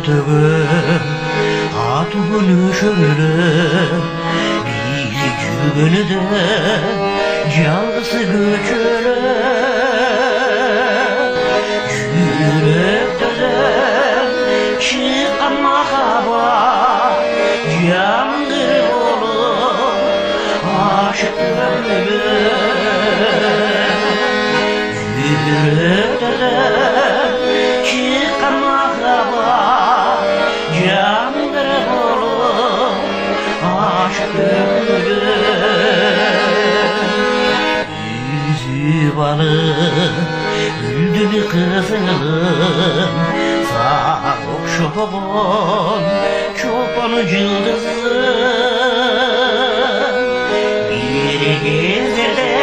tövün atını şöyle bir günü de canlısı göçöre yürekten çıkan mahaba candır olur aşık ömrüm yürekten çıkan mahaba candır olur aşık ömrüm yüzü balık güldü mü kızım sağlık çoban cıldızı bir gezerde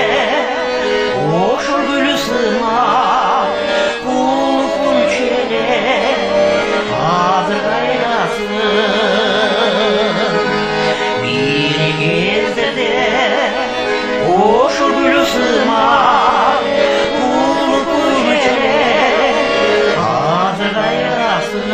oşur gülü sığma kulpun çele hazır kaynasın bir gezerde oşur gülü sığma kulpun çele hazır kaynasın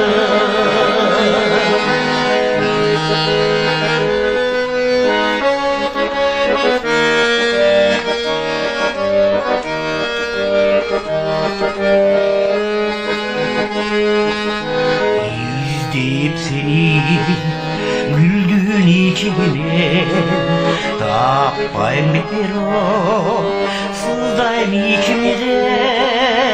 İzleyip seni güldüğün içine tapayım bir o sızdayım içimde